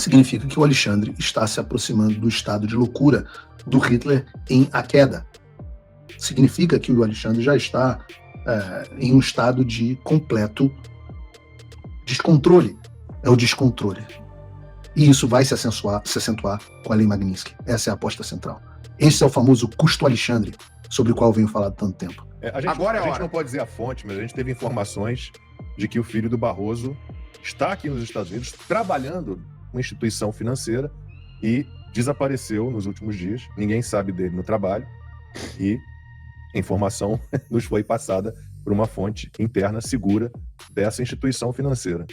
significa que o Alexandre está se aproximando do estado de loucura do Hitler em A Queda. Significa que o Alexandre já está em um estado de completo descontrole. É o descontrole. E isso vai se acentuar com a Lei Magnitsky. Essa é a aposta central. Esse é o famoso custo Alexandre, sobre o qual eu venho falando há tanto tempo. A gente não pode dizer a fonte, mas a gente teve informações de que o filho do Barroso está aqui nos Estados Unidos trabalhando numa instituição financeira e desapareceu nos últimos dias. Ninguém sabe dele no trabalho e a informação nos foi passada por uma fonte interna segura dessa instituição financeira.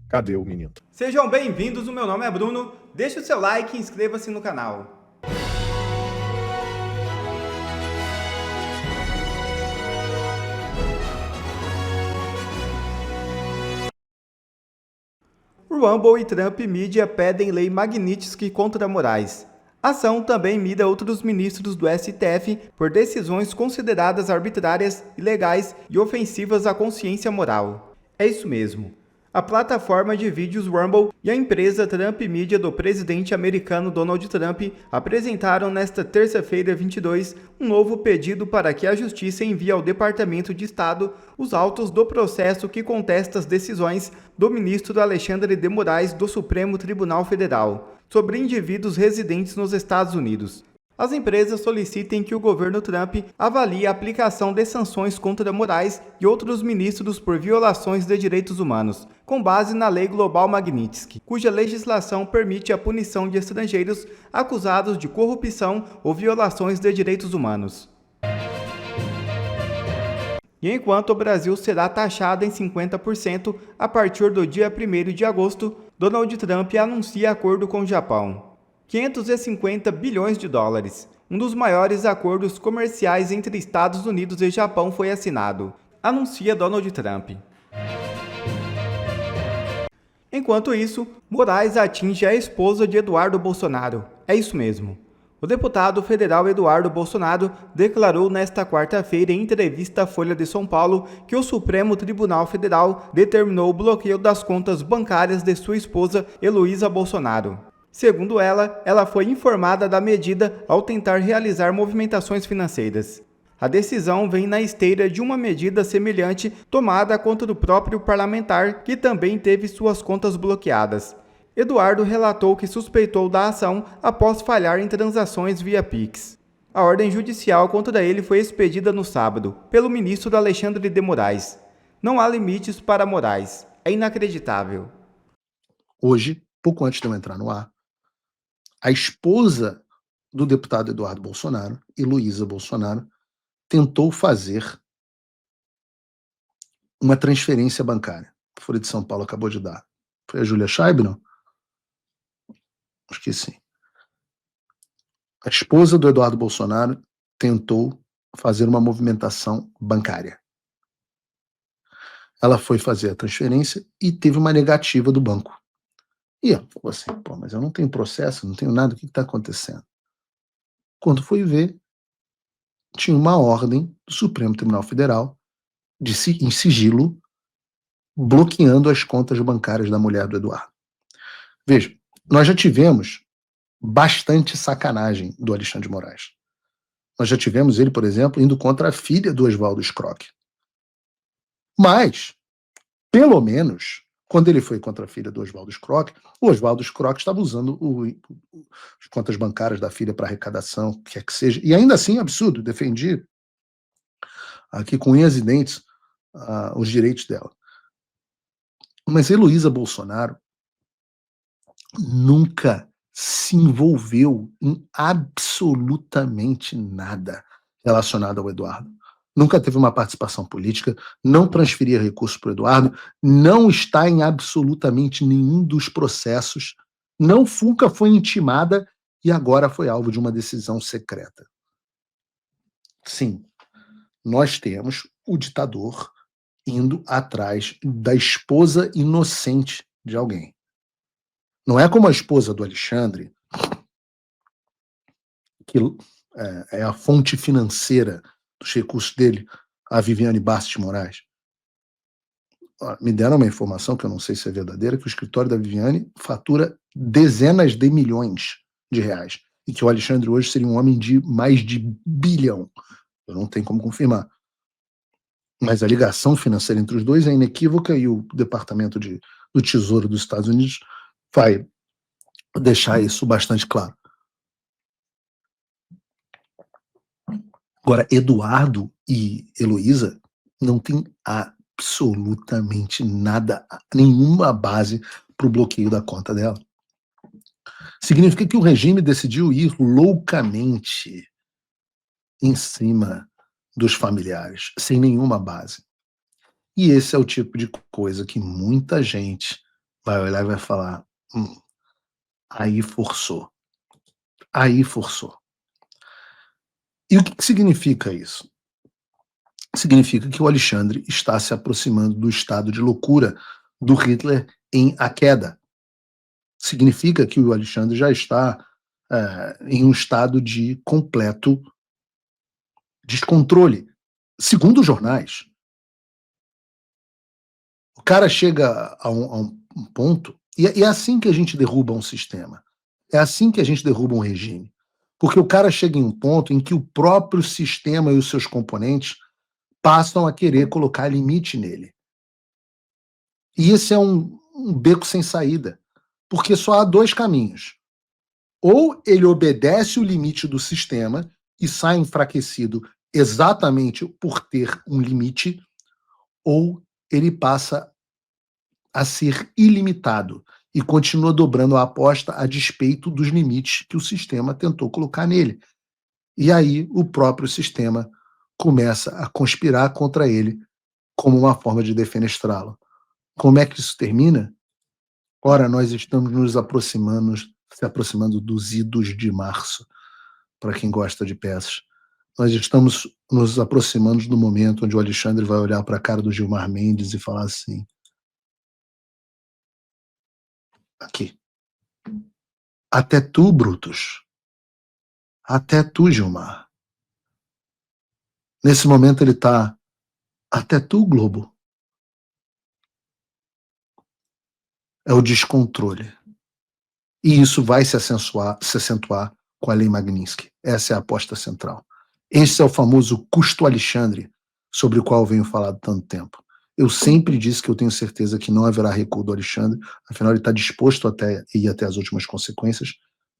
Cadê o menino? Sejam bem-vindos, o meu nome é Bruno. Deixe o seu like e inscreva-se no canal. Rumble e Trump Media pedem lei Magnitsky contra Moraes. A ação também mira outros ministros do STF por decisões consideradas arbitrárias, ilegais e ofensivas à consciência moral. É isso mesmo. A plataforma de vídeos Rumble e a empresa Trump Media do presidente americano Donald Trump apresentaram nesta terça-feira 22 um novo pedido para que a Justiça envie ao Departamento de Estado os autos do processo que contesta as decisões do ministro Alexandre de Moraes do Supremo Tribunal Federal sobre indivíduos residentes nos Estados Unidos. As empresas solicitam que o governo Trump avalie a aplicação de sanções contra Moraes e outros ministros por violações de direitos humanos, com base na Lei Global Magnitsky, cuja legislação permite a punição de estrangeiros acusados de corrupção ou violações de direitos humanos. E enquanto o Brasil será taxado em 50% a partir do dia 1º de agosto, Donald Trump anuncia acordo com o Japão. 550 bilhões de dólares. Um dos maiores acordos comerciais entre Estados Unidos e Japão foi assinado, anuncia Donald Trump. Enquanto isso, Moraes atinge a esposa de Eduardo Bolsonaro. É isso mesmo. O deputado federal Eduardo Bolsonaro declarou nesta quarta-feira em entrevista à Folha de São Paulo que o Supremo Tribunal Federal determinou o bloqueio das contas bancárias de sua esposa Heloísa Bolsonaro. Segundo ela foi informada da medida ao tentar realizar movimentações financeiras. A decisão vem na esteira de uma medida semelhante tomada contra o próprio parlamentar, que também teve suas contas bloqueadas. Eduardo relatou que suspeitou da ação após falhar em transações via Pix. A ordem judicial contra ele foi expedida no sábado, pelo ministro Alexandre de Moraes. Não há limites para Moraes. É inacreditável. Hoje, pouco antes de eu entrar no ar, a esposa do deputado Eduardo Bolsonaro, Heloísa Bolsonaro, tentou fazer uma transferência bancária. A Folha de São Paulo acabou de dar. Foi a Júlia Scheib, não? Acho que sim. A esposa do Eduardo Bolsonaro tentou fazer uma movimentação bancária. Ela foi fazer a transferência e teve uma negativa do banco. E ela falou assim, mas eu não tenho processo, não tenho nada, o que está acontecendo? Quando foi ver, tinha uma ordem do Supremo Tribunal Federal, em sigilo, bloqueando as contas bancárias da mulher do Eduardo. Veja, nós já tivemos bastante sacanagem do Alexandre de Moraes. Nós já tivemos ele, por exemplo, indo contra a filha do Oswaldo Scrock. Mas, pelo menos, quando ele foi contra a filha do Oswaldo Scrock, o Oswaldo Scrock estava usando as contas bancárias da filha para arrecadação, o que quer que seja. E ainda assim, absurdo, defendi aqui com unhas e dentes os direitos dela. Mas Heloísa Bolsonaro nunca se envolveu em absolutamente nada relacionado ao Eduardo. Nunca teve uma participação política, não transferia recursos para o Eduardo, não está em absolutamente nenhum dos processos, nunca foi intimada e agora foi alvo de uma decisão secreta. Sim, nós temos o ditador indo atrás da esposa inocente de alguém. Não é como a esposa do Alexandre, que é a fonte financeira dos recursos dele, a Viviane Bastos de Moraes. me deram uma informação, que eu não sei se é verdadeira, que o escritório da Viviane fatura dezenas de milhões de reais. E que o Alexandre hoje seria um homem de mais de bilhão. Eu não tenho como confirmar. Mas a ligação financeira entre os dois é inequívoca e o Departamento do Tesouro dos Estados Unidos vai deixar isso bastante claro. Agora, Eduardo e Heloísa não tem absolutamente nada, nenhuma base para o bloqueio da conta dela. Significa que o regime decidiu ir loucamente em cima dos familiares, sem nenhuma base. E esse é o tipo de coisa que muita gente vai olhar e vai falar: aí forçou. Aí forçou. E o que significa isso? Significa que o Alexandre está se aproximando do estado de loucura do Hitler em A Queda. Significa que o Alexandre já está em um estado de completo descontrole. Segundo os jornais, o cara chega a um ponto, e é assim que a gente derruba um sistema. É assim que a gente derruba um regime. Porque o cara chega em um ponto em que o próprio sistema e os seus componentes passam a querer colocar limite nele. E esse é um beco sem saída. Porque só há dois caminhos. Ou ele obedece o limite do sistema e sai enfraquecido exatamente por ter um limite, ou ele passa a ser ilimitado e continua dobrando a aposta a despeito dos limites que o sistema tentou colocar nele. E aí o próprio sistema começa a conspirar contra ele como uma forma de defenestrá-lo. Como é que isso termina? Ora, nós estamos se aproximando dos idos de março, para quem gosta de peças. Nós estamos nos aproximando do momento onde o Alexandre vai olhar para a cara do Gilmar Mendes e falar assim: aqui. Até tu, Brutus. Até tu, Gilmar. Nesse momento ele está: até tu, Globo. É o descontrole. E isso vai se acentuar com a Lei Magnitsky. Essa é a aposta central. Esse é o famoso custo Alexandre, sobre o qual eu venho falando tanto tempo. Eu sempre disse que eu tenho certeza que não haverá recuo do Alexandre, afinal ele está disposto até ir até as últimas consequências.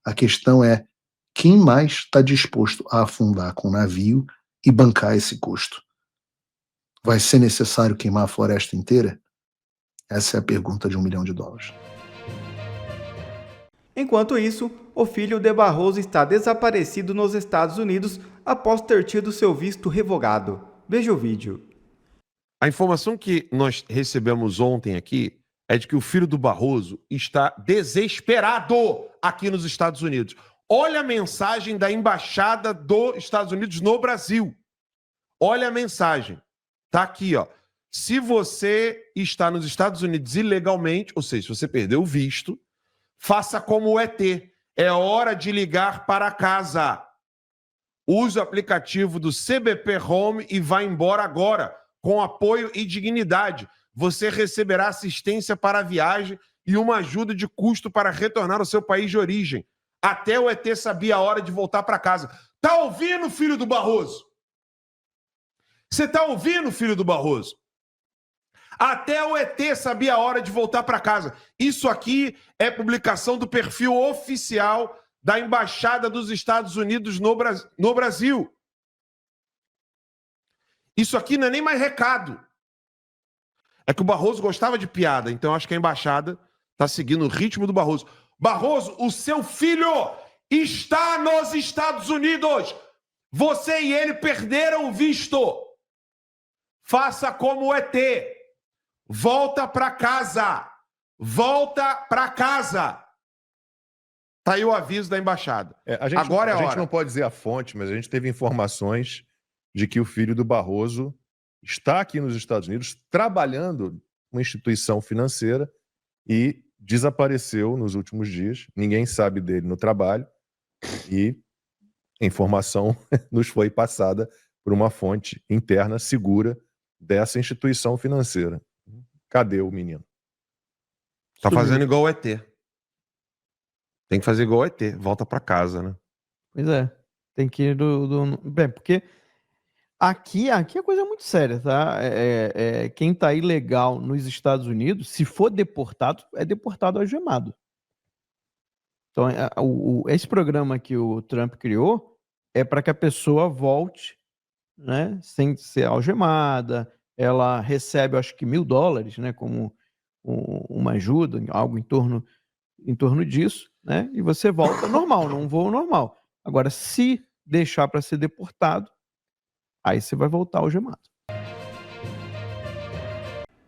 A questão é: quem mais está disposto a afundar com o navio e bancar esse custo? Vai ser necessário queimar a floresta inteira? Essa é a pergunta de $1 milhão. Enquanto isso, o filho de Barroso está desaparecido nos Estados Unidos após ter tido seu visto revogado. Veja o vídeo. A informação que nós recebemos ontem aqui é de que o filho do Barroso está desesperado aqui nos Estados Unidos. Olha a mensagem da Embaixada dos Estados Unidos no Brasil. Olha a mensagem. Tá aqui, ó. Se você está nos Estados Unidos ilegalmente, ou seja, se você perdeu o visto, faça como o ET. É hora de ligar para casa. Use o aplicativo do CBP Home e vá embora agora, com apoio e dignidade. Você receberá assistência para a viagem e uma ajuda de custo para retornar ao seu país de origem. Até o ET sabia a hora de voltar para casa. Tá ouvindo, filho do Barroso? Você tá ouvindo, filho do Barroso? Até o ET sabia a hora de voltar para casa. Isso aqui é publicação do perfil oficial da Embaixada dos Estados Unidos no Brasil. Isso aqui não é nem mais recado. É que o Barroso gostava de piada, então acho que a Embaixada está seguindo o ritmo do Barroso. Barroso, o seu filho está nos Estados Unidos. Você e ele perderam o visto. Faça como o ET. Volta para casa. Volta para casa. Tá aí o aviso da Embaixada. Agora é a hora. A gente não pode dizer a fonte, mas a gente teve informações de que o filho do Barroso está aqui nos Estados Unidos trabalhando numa instituição financeira e desapareceu nos últimos dias. Ninguém sabe dele no trabalho e a informação nos foi passada por uma fonte interna segura dessa instituição financeira. Cadê o menino? Tá Sumiu. fazendo igual o ET. Tem que fazer igual o ET. Volta pra casa, né? Pois é. Tem que ir Bem, porque aqui a coisa é muito séria, tá? Quem tá ilegal nos Estados Unidos, se for deportado, é deportado algemado. Então, esse programa que o Trump criou é para que a pessoa volte, né, sem ser algemada. Ela recebe, acho que $1.000, né, como uma ajuda, algo em torno disso, né, e você volta normal, num voo normal. Agora, se deixar para ser deportado, aí você vai voltar algemado.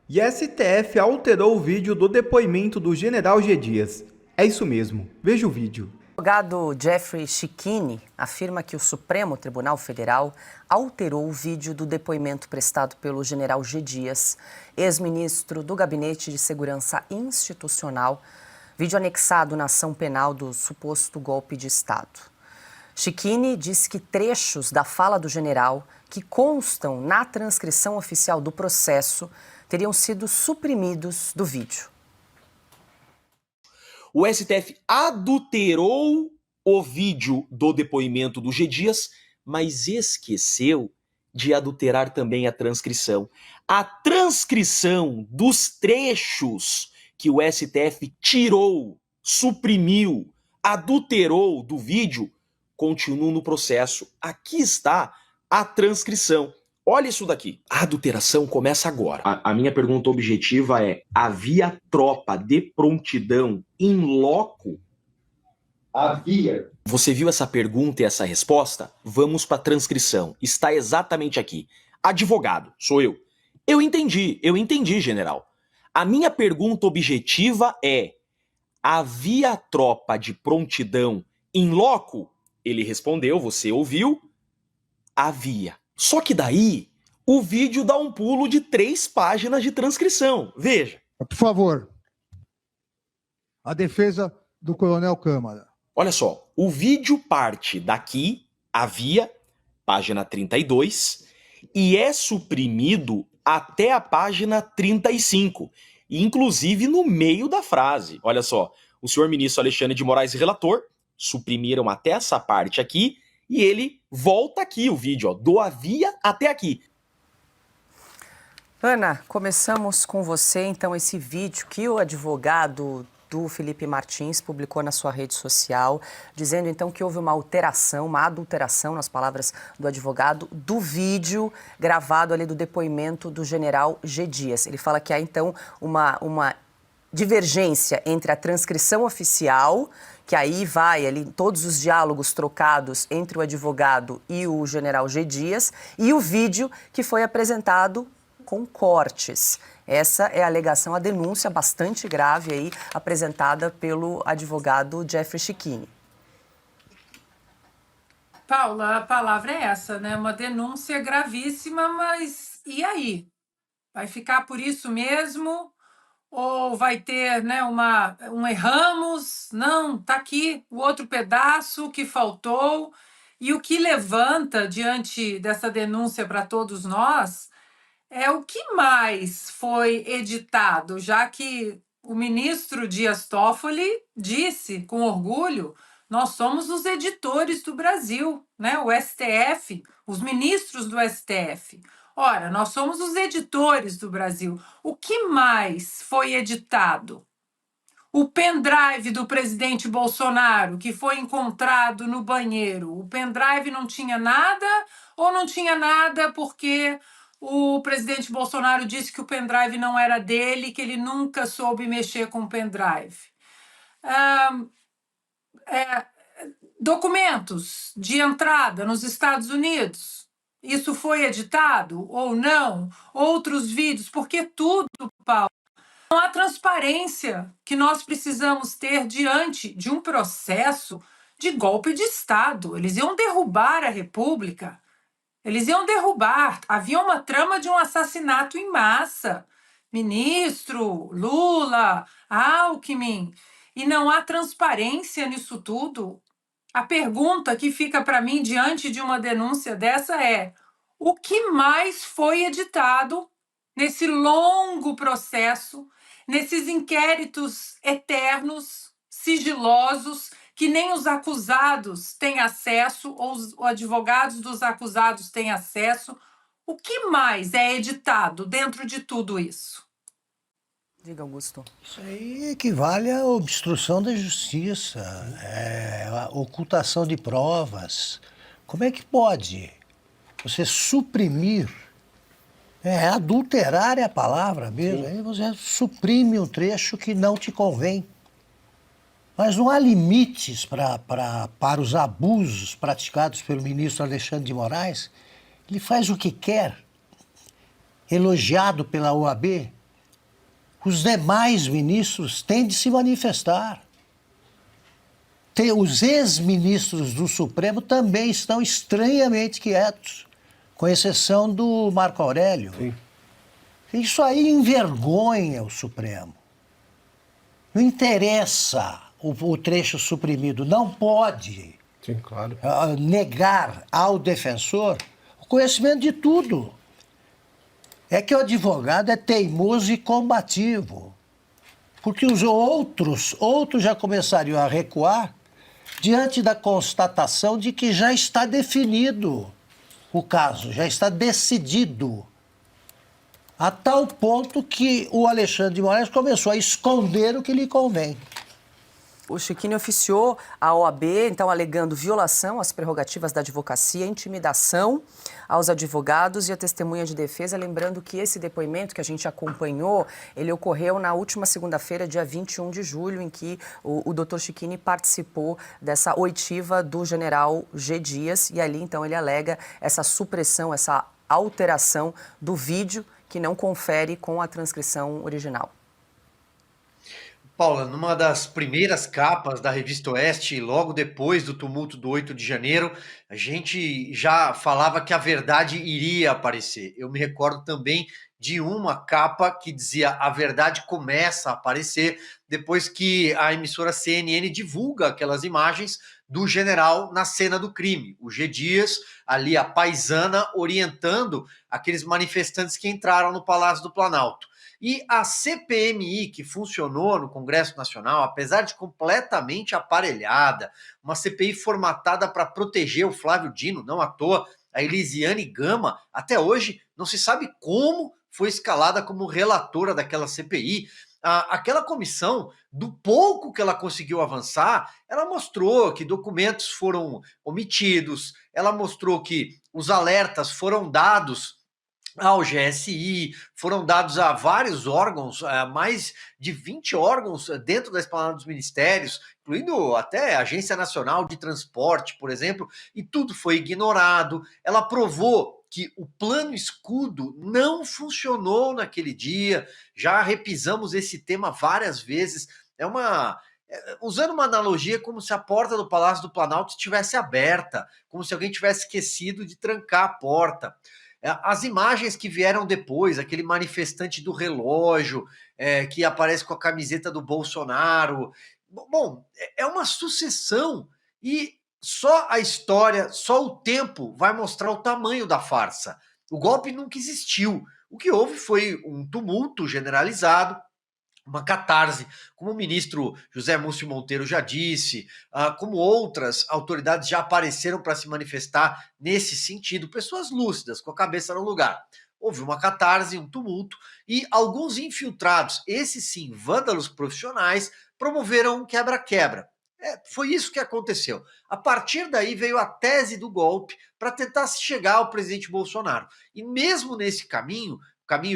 E a STF alterou o vídeo do depoimento do general G. Dias. É isso mesmo, veja o vídeo. O advogado Jeffrey Schichini afirma que o Supremo Tribunal Federal alterou o vídeo do depoimento prestado pelo general G. Dias, ex-ministro do Gabinete de Segurança Institucional, vídeo anexado na ação penal do suposto golpe de Estado. Schichini disse que trechos da fala do general, que constam na transcrição oficial do processo, teriam sido suprimidos do vídeo. O STF adulterou o vídeo do depoimento do G. Dias, mas esqueceu de adulterar também a transcrição. A transcrição dos trechos que o STF tirou, suprimiu, adulterou do vídeo, continuam no processo. Aqui está a transcrição. Olha isso daqui. A adulteração começa agora. A minha pergunta objetiva é: havia tropa de prontidão in loco? Havia. Você viu essa pergunta e essa resposta? Vamos para a transcrição. Está exatamente aqui. Advogado, sou eu. Eu entendi, general. A minha pergunta objetiva é: havia tropa de prontidão in loco? Ele respondeu, você ouviu? Havia. Só que daí, o vídeo dá um pulo de 3 páginas de transcrição. Veja. Por favor. A defesa do Coronel Câmara. Olha só, o vídeo parte daqui, havia, página 32, e é suprimido até a página 35, inclusive no meio da frase. Olha só, o senhor ministro Alexandre de Moraes, relator, suprimiram até essa parte aqui, e ele volta aqui o vídeo, ó, do havia até aqui. Ana, começamos com você, então, esse vídeo que o advogado do Felipe Martins publicou na sua rede social, dizendo, então, que houve uma alteração, uma adulteração, nas palavras do advogado, do vídeo gravado ali do depoimento do general G. Dias. Ele fala que há, então, uma divergência entre a transcrição oficial, que aí vai ali todos os diálogos trocados entre o advogado e o general G. Dias, e o vídeo que foi apresentado com cortes. Essa é a alegação, a denúncia bastante grave aí apresentada pelo advogado Jeffrey Schichini. Paula, a palavra é essa, né? Uma denúncia gravíssima, mas e aí? Vai ficar por isso mesmo? Ou vai ter, né, um erramos? Não, tá aqui o outro pedaço que faltou. E o que levanta diante dessa denúncia para todos nós é o que mais foi editado, já que o ministro Dias Toffoli disse com orgulho: nós somos os editores do Brasil, né? O STF, os ministros do STF. Ora, nós somos os editores do Brasil. O que mais foi editado? O pendrive do presidente Bolsonaro, que foi encontrado no banheiro. O pendrive não tinha nada ou não tinha nada porque o presidente Bolsonaro disse que o pendrive não era dele, que ele nunca soube mexer com o pendrive. Documentos de entrada nos Estados Unidos. Isso foi editado ou não? Outros vídeos, porque tudo, Paulo, não há transparência que nós precisamos ter diante de um processo de golpe de Estado. Eles iam derrubar a República. Eles iam derrubar. Havia uma trama de um assassinato em massa. Ministro, Lula, Alckmin. E não há transparência nisso tudo. A pergunta que fica para mim diante de uma denúncia dessa é: o que mais foi editado nesse longo processo, nesses inquéritos eternos, sigilosos, que nem os acusados têm acesso, ou os advogados dos acusados têm acesso. O que mais é editado dentro de tudo isso? Diga, Augusto. Isso aí equivale à obstrução da justiça, a ocultação de provas. Como é que pode você suprimir? Adulterar é a palavra mesmo. Aí você suprime um trecho que não te convém. Mas não há limites para os abusos praticados pelo ministro Alexandre de Moraes. Ele faz o que quer, elogiado pela OAB. Os demais ministros têm de se manifestar. Os ex-ministros do Supremo também estão estranhamente quietos, com exceção do Marco Aurélio. Sim. Isso aí envergonha o Supremo. Não interessa o trecho suprimido, não pode. Sim, claro. Negar ao defensor o conhecimento de tudo. É que o advogado é teimoso e combativo, porque os outros já começariam a recuar diante da constatação de que já está definido o caso, já está decidido, a tal ponto que o Alexandre de Moraes começou a esconder o que lhe convém. O Chiquini oficiou a OAB, então, alegando violação às prerrogativas da advocacia, intimidação aos advogados e à testemunha de defesa. Lembrando que esse depoimento que a gente acompanhou, ele ocorreu na última segunda-feira, dia 21 de julho, em que o doutor Chiquini participou dessa oitiva do general G. Dias. E ali, então, ele alega essa supressão, essa alteração do vídeo que não confere com a transcrição original. Paula, numa das primeiras capas da Revista Oeste, logo depois do tumulto do 8 de janeiro, a gente já falava que a verdade iria aparecer. Eu me recordo também de uma capa que dizia a verdade começa a aparecer depois que a emissora CNN divulga aquelas imagens do general na cena do crime. O G. Dias, ali a paisana, orientando aqueles manifestantes que entraram no Palácio do Planalto. E a CPMI, que funcionou no Congresso Nacional, apesar de completamente aparelhada, uma CPI formatada para proteger o Flávio Dino, não à toa, a Elisiane Gama, até hoje não se sabe como foi escalada como relatora daquela CPI. Aquela comissão, do pouco que ela conseguiu avançar, ela mostrou que documentos foram omitidos, ela mostrou que os alertas foram dados ao GSI, foram dados a vários órgãos, mais de 20 órgãos dentro da esplanada dos ministérios, incluindo até a Agência Nacional de Transporte, por exemplo, e tudo foi ignorado. Ela provou que o plano escudo não funcionou naquele dia, já repisamos esse tema várias vezes, usando uma analogia, como se a porta do Palácio do Planalto estivesse aberta, como se alguém tivesse esquecido de trancar a porta. As imagens que vieram depois, aquele manifestante do relógio, que aparece com a camiseta do Bolsonaro. Bom, é uma sucessão e só a história, só o tempo vai mostrar o tamanho da farsa. O golpe nunca existiu. O que houve foi um tumulto generalizado, uma catarse, como o ministro José Múcio Monteiro já disse, como outras autoridades já apareceram para se manifestar nesse sentido, pessoas lúcidas, com a cabeça no lugar. Houve uma catarse, um tumulto, e alguns infiltrados, esses sim, vândalos profissionais, promoveram um quebra-quebra. Foi isso que aconteceu. A partir daí veio a tese do golpe para tentar se chegar ao presidente Bolsonaro. E mesmo nesse caminho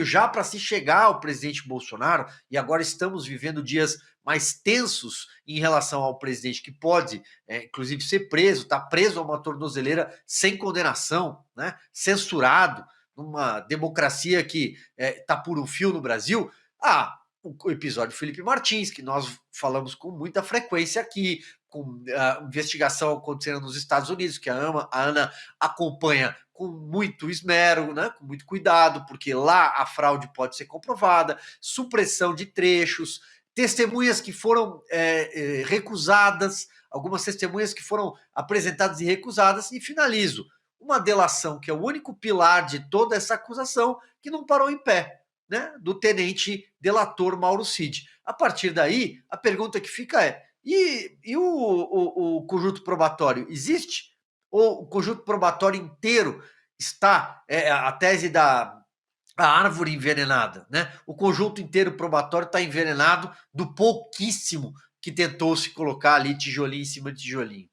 já para se chegar ao presidente Bolsonaro, e agora estamos vivendo dias mais tensos em relação ao presidente que pode, inclusive, ser preso, está preso a uma tornozeleira sem condenação, né, censurado, numa democracia que está por um fio no Brasil. O episódio Felipe Martins, que nós falamos com muita frequência aqui, com a investigação acontecendo nos Estados Unidos, que a Ana acompanha com muito esmero, né, com muito cuidado, porque lá a fraude pode ser comprovada, supressão de trechos, testemunhas que foram recusadas, algumas testemunhas que foram apresentadas e recusadas, e finalizo, uma delação que é o único pilar de toda essa acusação que não parou em pé. né, do tenente delator Mauro Cid. A partir daí, a pergunta que fica é: e o conjunto probatório existe? Ou o conjunto probatório inteiro está, a tese da a árvore envenenada, né? O conjunto inteiro probatório está envenenado do pouquíssimo que tentou se colocar ali tijolinho em cima de tijolinho.